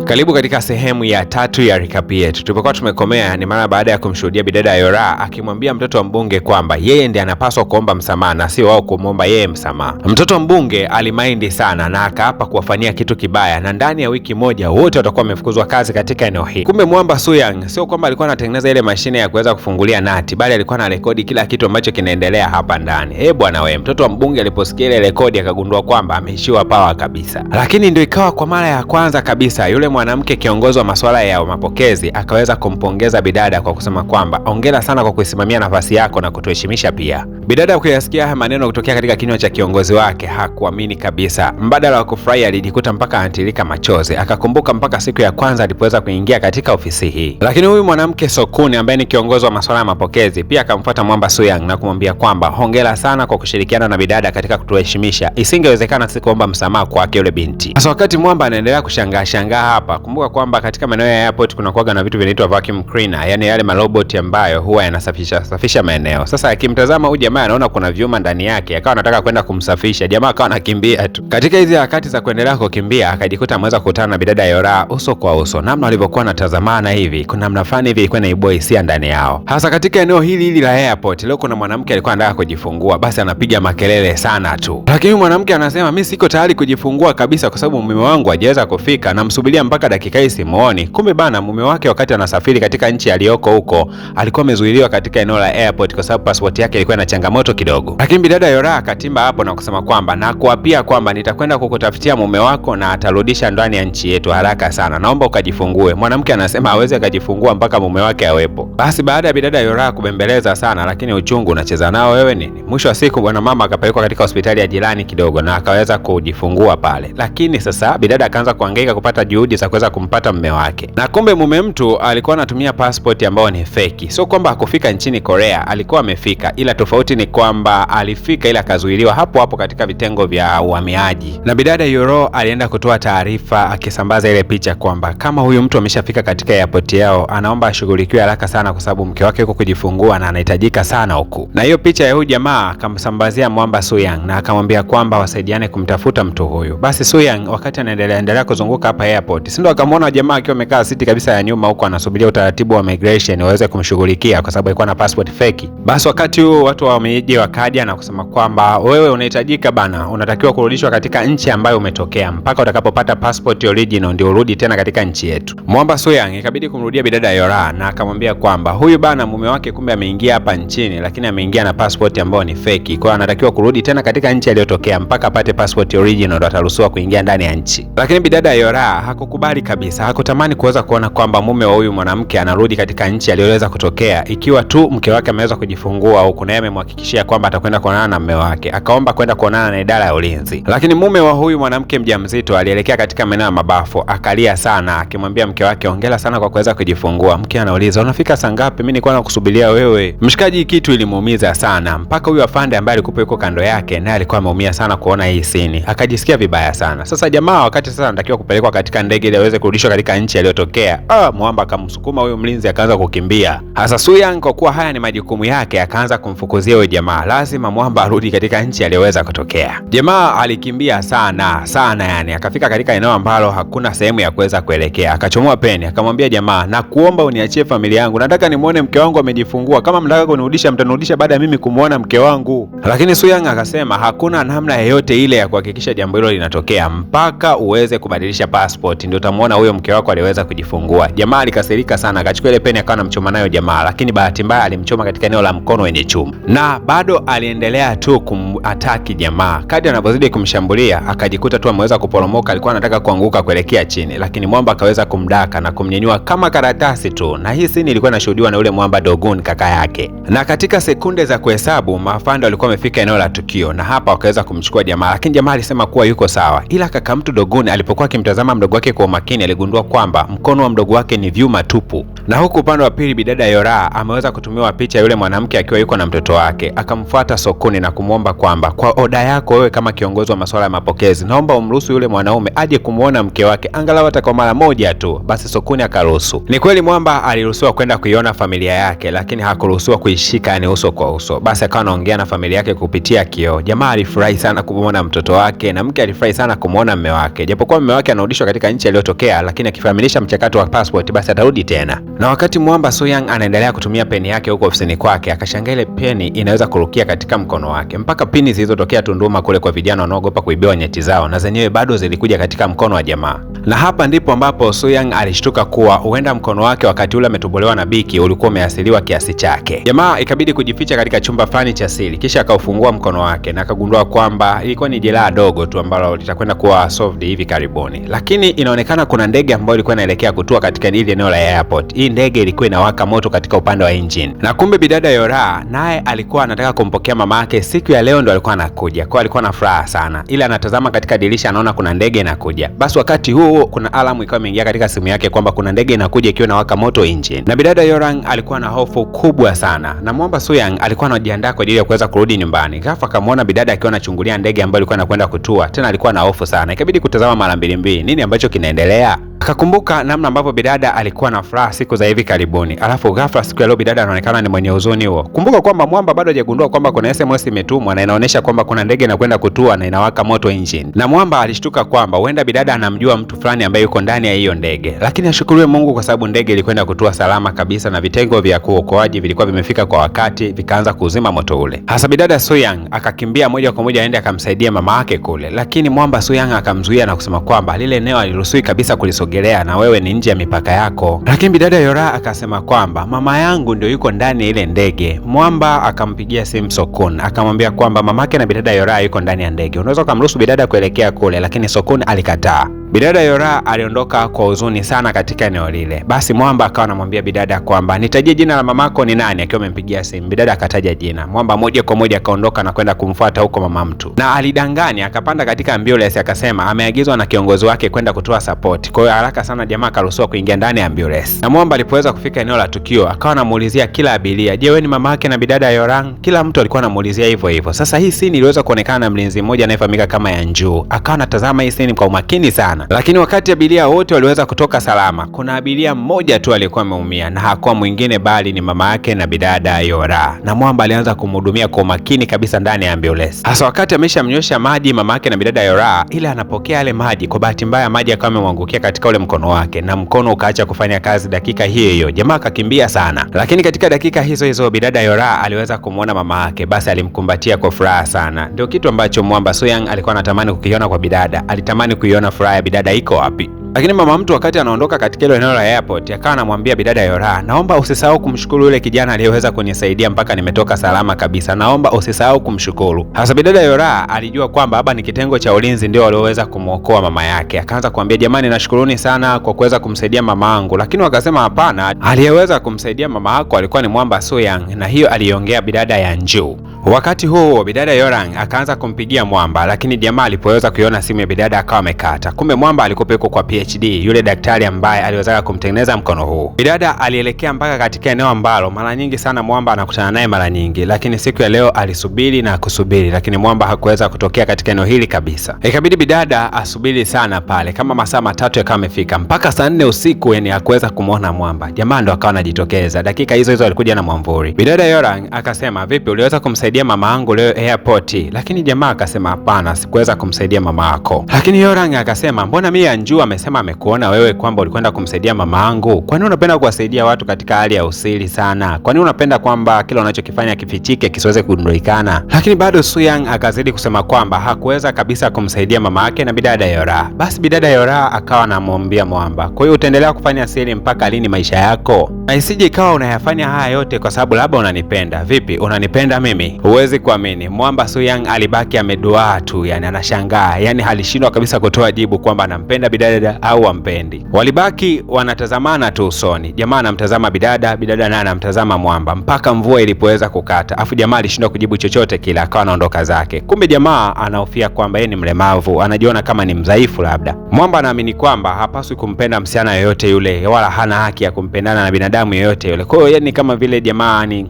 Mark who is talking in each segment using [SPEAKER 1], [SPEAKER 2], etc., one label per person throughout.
[SPEAKER 1] Karibu katika sehemu ya 3 ya recap yetu. Tulipokuwa tumekomea ni mara baada ya kumshuhudia bidada Yora akimwambia mtoto wa mbunge kwamba yeye ndiye anapaswa kuomba msamaha na sio wao kumwomba yeye msamaha. Mtoto wa mbunge alimaindi sana na akaapa kuwafanyia kitu kibaya na ndani ya wiki moja wote watakuwa wamefukuzwa kazi katika eneo hili. Kumbe mwamba Suyang sio kwamba alikuwa anatengeneza ile mashine ya kuweza kufungulia nati, bali alikuwa na rekodi kila kitu ambacho kinaendelea hapa ndani. Bwana wewe, mtoto wa mbunge aliposikia ile rekodi akagundua kwamba ameishiwa pawa kabisa. Lakini ndio ikawa kwa mara ya kwanza kabisa yule mwanamke kiongozi wa masuala ya mapokezi akaweza kumpongeza bidada kwa kusema kwamba hongera sana kwa kuisimamia nafasi yako na kutuheshimisha pia. Bidada kuyasikia haya maneno kutokea katika kinywa cha kiongozi wake hakuamini kabisa. Mbadala wa kufurahi alijikuta mpaka anatilika machozi. Akakumbuka mpaka siku ya kwanza alipoweza kuingia katika ofisi hii. Lakini huyu mwanamke Sokuni ambaye ni kiongozi wa masuala ya mapokezi pia akamfuata mwamba Suyang na kumwambia kwamba hongera sana kwa kushirikiana na bidada katika kutuheshimisha. Isingewezekana sikuomba msamaha kwake yule binti. Sasa wakati mwamba anaendelea kushangaa hapa, kumbuka kwamba katika maeneo ya airport kuna kuwaga na vitu vinaitwa vacuum cleaner, yani yale maroboti ambayo huwa yanasafisha maeneo. Sasa akimtazama huyu jamaa anaona kuna vyuma ndani yake, akawa anataka kwenda kumsafisha. Jamaa akawa anakimbia tu. Katika hizi harakati za kuendelea kukimbia akajikuta ameweza kukutana na bidada Yora uso kwa uso. Namna walivyokuwa wanatazamana hivi, kuna namna fulani hivi ilikuwa inaibua hisia ndani yao. Hasa katika eneo hili la airport, leo kuna mwanamke alikuwa anataka kujifungua, basi anapiga makelele sana tu. Lakini mwanamke anasema mimi siko tayari kujifungua kabisa kwa sababu mume wangu hajaweza kufika, namsubiria mpaka dakika hii simuoni. Kumbe bana, mume wake wakati anasafiri katika nchi aliyoko huko alikuwa amezuiliwa katika eneo la airport kwa sababu passport yake ilikuwa na changamoto kidogo. Lakini bidada Yora akatimba hapo na kusema kwamba na kuapia kwamba nitakwenda kukutafutia mume wako na atarudisha ndani ya nchi yetu haraka sana, naomba ukajifungue. Mwanamke anasema hawezi akajifungua mpaka mume wake awepo. Basi baada ya bidada Yora kubembeleza sana, lakini uchungu unacheza nao wewe nini, mwisho wa siku bwana mama akapelekwa katika hospitali ya jirani kidogo na akaweza kujifungua pale. Lakini sasa bidada akaanza kuhangaika kupata juhudi za kuweza kumpata mume wake. Na kumbe mume mtu alikuwa anatumia passport ambayo ni feki. Sio kwamba hakufika nchini Korea, alikuwa amefika, ila tofauti ni kwamba alifika ila akazuiliwa hapo hapo katika vitengo vya uhamiaji. Na bidada Yora alienda kutoa taarifa akisambaza ile picha kwamba kama huyu mtu ameshafika katika airport yao, anaomba ashughulikiwe haraka sana kwa sababu mke wake yuko kujifungua na anahitajika sana huku. Na hiyo picha ya huyu jamaa akamsambazia mwamba Suyang na akamwambia kwamba wasaidiane kumtafuta mtu huyu. Basi Suyang wakati anaendelea kuzunguka hapa airport, si ndo akamwona jamaa akiwa amekaa siti kabisa ya nyuma huko anasubiria utaratibu wa migration waweze kumshughulikia kwa sababu alikuwa na passport feki. Basi wakati huo watu wa wameje wakaja na kusema kwamba wewe unahitajika bana, unatakiwa kurudishwa katika nchi ambayo umetokea mpaka utakapopata passport original ndio urudi tena katika nchi yetu. Mwamba Suyang ikabidi kumrudia bidada Yora na akamwambia kwamba huyu bana mume wake kumbe ameingia hapa nchini, lakini ameingia na passport ambayo ni feki. Kwa hiyo anatakiwa kurudi tena katika nchi aliyotokea mpaka apate passport original ndio ataruhusiwa kuingia ndani ya nchi. Lakini bidada Yora hakukubali kabisa, hakutamani kuweza kuona kwamba mume wa huyu mwanamke anarudi katika nchi aliyoweza kutokea ikiwa tu mke wake ameweza kujifungua huko naye amemhakikishia kwamba atakwenda kuonana na mume wake. Akaomba kwenda kuonana na idara ya ulinzi. Lakini mume wa huyu mwanamke mjamzito alielekea katika maeneo ya mabafu, akalia sana akimwambia mke wake hongera sana kwa kuweza kujifungua. Mke anauliza unafika saa ngapi? Mimi nilikuwa nakusubiria wewe. Mshikaji kitu ilimuumiza sana mpaka huyu afande ambaye alikuwa yuko kando yake naye alikuwa ameumia sana kuona hii scene. Akajisikia vibaya sana. Sasa jamaa wakati sasa anatakiwa kupelekwa katika ndege ili aweze kurudishwa katika nchi aliyotokea, mwamba akamsukuma huyo mlinzi akaanza kukimbia. Hasa Suyang kwa kuwa haya ni majukumu yake akaanza kumfukuzia huyo jamaa. Lazima mwamba arudi katika nchi aliyoweza kutokea. Jamaa alikimbia sana yani akafika katika eneo ambalo hakuna sehemu ya kuweza kuelekea. Akachomoa peni akamwambia jamaa, na kuomba uniachie familia yangu. Nataka nimuone mke wangu amejifungua. Kama mnataka kunirudisha mtanirudisha baada ya mimi kumuona mke wangu. Lakini Suyang akasema hakuna namna yoyote ile ya kuhakikisha jambo hilo linatokea mpaka uweze kubadilisha passport ndio utamuona huyo mke wako aliweza kujifungua. Jamaa alikasirika sana, akachukua ile peni akawa anamchoma nayo jamaa, lakini bahati mbaya alimchoma katika eneo la mkono wenye chuma. Na bado aliendelea tu kumataki jamaa. Kadri anapozidi kumshambulia akajikuta tu ameweza kuporomoka, alikuwa anataka kuanguka kuelekea chini, lakini mwamba akaweza kumdaka na kumnyenyua kama karatasi tu. Na hii scene ilikuwa inashuhudiwa na yule mwamba Dogun kaka yake. Na katika sekunde za kuhesabu maafande walikuwa wamefika eneo la tukio na hapa wakaweza kumchukua jamaa, lakini jamaa alisema kuwa yuko sawa. Ila kaka mtu Dogun alipokuwa akimtazama mdogo wake yake kwa umakini aligundua kwamba mkono wa mdogo wake ni vyuma tupu. Na huku upande wa pili bidada Yora ameweza kutumiwa picha yule mwanamke akiwa yuko na mtoto wake. Akamfuata sokoni na kumwomba kwamba kwa oda yako wewe kama kiongozi wa masuala ya mapokezi, naomba umruhusu yule mwanaume aje kumuona mke wake angalau hata kwa mara moja tu. Basi sokoni akaruhusu. Ni kweli Mwamba aliruhusiwa kwenda kuiona familia yake, lakini hakuruhusiwa kuishika yani uso kwa uso. Basi akawa anaongea na familia yake kupitia kioo. Jamaa alifurahi sana kumuona mtoto wake na mke alifurahi sana kumuona mume wake. Japokuwa mume wake anarudishwa katika nchi aliyotokea, lakini akifamilisha mchakato wa passport basi atarudi tena. Na wakati Mwamba Soyang anaendelea kutumia peni yake huko ofisini kwake, akashangaa ile peni inaweza kurukia katika mkono wake. Mpaka pini zilizotokea Tunduma kule kwa vijana wanaogopa kuibiwa nyeti zao, na zenyewe bado zilikuja katika mkono wa jamaa. Na hapa ndipo ambapo Soyang alishtuka kuwa huenda mkono wake wakati ule ametobolewa na Biki ulikuwa umeasiliwa kiasi chake. Jamaa ikabidi kujificha katika chumba fulani cha siri, kisha akaufungua mkono wake na akagundua kwamba ilikuwa ni jeraha dogo tu ambalo litakwenda kuwa solved hivi karibuni. Lakini inaonekana kuna ndege ambayo ilikuwa inaelekea kutua katika ile eneo la airport. Hii ndege ilikuwa inawaka moto katika upande wa engine. Na kumbe bidada Yora naye alikuwa anataka kumpokea mama yake siku ya leo, ndo alikuwa anakuja. Kwa alikuwa na furaha sana. Ila anatazama katika dirisha anaona kuna ndege inakuja. Basi wakati huo kuna alamu ikawa imeingia katika simu yake kwamba kuna ndege inakuja ikiwa inawaka moto engine. Na bidada Yorang alikuwa na hofu kubwa sana. Na Mwamba Soyang alikuwa anajiandaa kwa ajili ya kuweza kurudi nyumbani. Ghafla akamwona bidada akiwa anachungulia ndege ambayo ilikuwa inakwenda kutua. Tena alikuwa na hofu sana. Ikabidi kutazama mara mbili. Nini ambacho kinaendelea? Akakumbuka namna ambavyo bidada alikuwa na furaha siku za hivi karibuni. Alafu ghafla siku ya leo bidada anaonekana ni mwenye huzuni huo. Kumbuka kwamba Mwamba bado hajagundua kwamba kuna SMS imetumwa na inaonyesha kwamba kuna ndege inakwenda kutua na inawaka moto engine. Na Mwamba alishtuka kwamba huenda bidada anamjua mtu fulani ambaye yuko ndani ya hiyo ndege. Lakini ashukuriwe Mungu kwa sababu ndege ilikwenda kutua salama kabisa na vitengo vya kuokoaji vilikuwa vimefika kwa wakati, vikaanza kuzima moto ule. Hasa bidada Soyang akakimbia moja kwa moja aende akamsaidia mama yake kule. Lakini Mwamba Soyang akamzuia na kusema kwamba lile eneo aliruhusiwi kabisa kulisogelea na wewe ni nje ya mipaka yako. Lakini bidada Yora akasema kwamba mama yangu ndio yuko ndani ya ile ndege. Mwamba akampigia simu Sokon akamwambia kwamba mamake na bidada Yora yuko ndani ya ndege, unaweza kumruhusu bidada kuelekea kule, lakini Sokon alikataa. Bidada Yora aliondoka kwa huzuni sana katika eneo lile. Basi Mwamba akawa anamwambia bidada kwamba nitajie jina la mamako ni nani, akiwa amempigia simu. Bidada akataja jina. Mwamba moja kwa moja akaondoka na kwenda kumfuata huko mama mtu. Na alidanganya akapanda katika ambulance akasema ameagizwa na kiongozi wake kwenda kutoa support. Kwa hiyo haraka sana jamaa akaruhusiwa kuingia ndani ya ambulance. Na Mwamba alipoweza kufika eneo la tukio akawa anamuulizia kila abiria, "Je, wewe ni mama yake na bidada Yorang?" Kila mtu alikuwa anamuulizia hivyo hivyo. Sasa hii scene iliweza kuonekana na mlinzi mmoja anayefahamika kama Yanju. Akawa anatazama hii scene kwa umakini sana. Lakini wakati abiria wote waliweza kutoka salama, kuna abiria mmoja tu aliyekuwa ameumia na hakuwa mwingine bali ni mama yake na bidada Yora. Na Mwamba alianza kumhudumia kwa umakini kabisa ndani ya ambulance. Hasa wakati ameshamnywesha maji mama yake na bidada Yora, ila anapokea yale maji, kwa bahati mbaya maji akawa yamemwangukia katika ule mkono wake na mkono ukaacha kufanya kazi dakika hiyo hiyo. Jamaa akakimbia sana. Lakini katika dakika hizo hizo bidada Yora aliweza kumuona mama yake, basi alimkumbatia kwa furaha sana. Ndio kitu ambacho Mwamba Soyang alikuwa anatamani kukiona kwa bidada. Alitamani kuiona furaha ya bidada iko wapi. Lakini mama mtu wakati anaondoka katika ile eneo la airport akawa anamwambia bidada Yora, "Naomba usisahau kumshukuru yule kijana aliyeweza kunisaidia mpaka nimetoka salama kabisa. Naomba usisahau kumshukuru." Hasa bidada Yora alijua kwamba hapa ni kitengo cha ulinzi ndio walioweza kumuokoa mama yake. Akaanza kuambia, "Jamani, nashukuruni sana kwa kuweza kumsaidia mama yangu." Lakini wakasema hapana, aliyeweza kumsaidia mama yako alikuwa ni Mwamba Soyang, na hiyo aliongea bidada Yanju. Wakati huo bidada Yorang akaanza kumpigia Mwamba, lakini jamaa alipoweza kuiona simu ya bidada akawa amekata. Kumbe Mwamba alikuwa yuko kwa PhD, yule daktari ambaye aliweza kumtengeneza mkono huu. Bidada alielekea mpaka katika eneo ambalo mara nyingi sana Mwamba anakutana naye mara nyingi, lakini siku ya leo alisubiri na kusubiri, lakini Mwamba hakuweza kutokea katika eneo hili kabisa. Ikabidi bidada asubiri sana pale, kama masaa matatu yakawa amefika, mpaka saa 4 usiku yani hakuweza kumuona Mwamba. Jamaa ndo akawa anajitokeza. Dakika hizo hizo alikuja na mwamvuri. Bidada Yorang akasema, "Vipi, uliweza kumsaidia mama yangu leo airport?" Lakini jamaa akasema, "Hapana, sikuweza kumsaidia mama yako." Lakini Yorang akasema, "Mbona mimi Anju amesema amekuona wewe kwamba ulikwenda kumsaidia mama yangu? Kwa nini unapenda kuwasaidia watu katika hali ya usiri sana? Kwa nini unapenda kwamba kila unachokifanya kifichike kisiweze kugundulikana?" Lakini bado Soyang akazidi kusema kwamba hakuweza kabisa kumsaidia mama yake na bidada Yora. Basi bidada Yora akawa anamwambia Mwamba, "Kwa hiyo utaendelea kufanya siri mpaka lini maisha yako? Na isije ikawa unayafanya haya yote kwa sababu labda unanipenda." "Vipi, unanipenda mimi?" Huwezi kuamini, Mwamba Suyang alibaki ameduaa tu, yani anashangaa, yani alishindwa kabisa kutoa jibu kwamba anampenda bidada au ampendi. Walibaki wanatazamana tu usoni, jamaa anamtazama bidada, bidada naye anamtazama Mwamba, mpaka mvua ilipoweza kukata. Afu jamaa alishindwa kujibu chochote kile, akawa anaondoka zake. Kumbe jamaa anahofia kwamba yeye ni mlemavu, anajiona kama ni mdhaifu labda. Mwamba anaamini kwamba hapaswi kumpenda msichana yoyote yule, wala hana haki ya kumpendana na binadamu yoyote yule. Kwa hiyo yani kama vile jamaa ni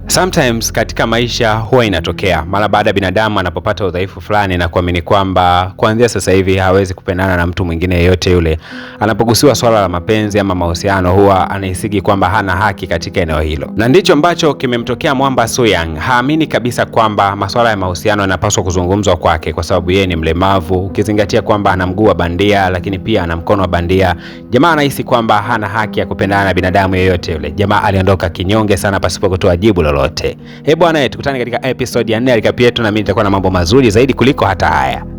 [SPEAKER 1] sometimes katika maisha huwa inatokea mara baada ya binadamu anapopata udhaifu fulani na kuamini kwamba kuanzia sasa hivi hawezi kupendana na mtu mwingine yeyote yule, anapogusiwa swala la mapenzi ama mahusiano, huwa anahisigi kwamba hana haki katika eneo hilo. Na ndicho ambacho kimemtokea Mwamba Suyang. Haamini kabisa kwamba masuala ya mahusiano yanapaswa kuzungumzwa kwake kwa sababu yeye ni mlemavu, ukizingatia kwamba ana mguu wa bandia lakini pia ana mkono wa bandia. Jamaa anahisi kwamba hana haki ya kupendana na binadamu yeyote yule. Jamaa aliondoka kinyonge sana pasipo kutoa jibu lolote. Bwana, tukutane katika episode ya 4 ya recap yetu, na mimi nitakuwa na mambo mazuri zaidi kuliko hata haya.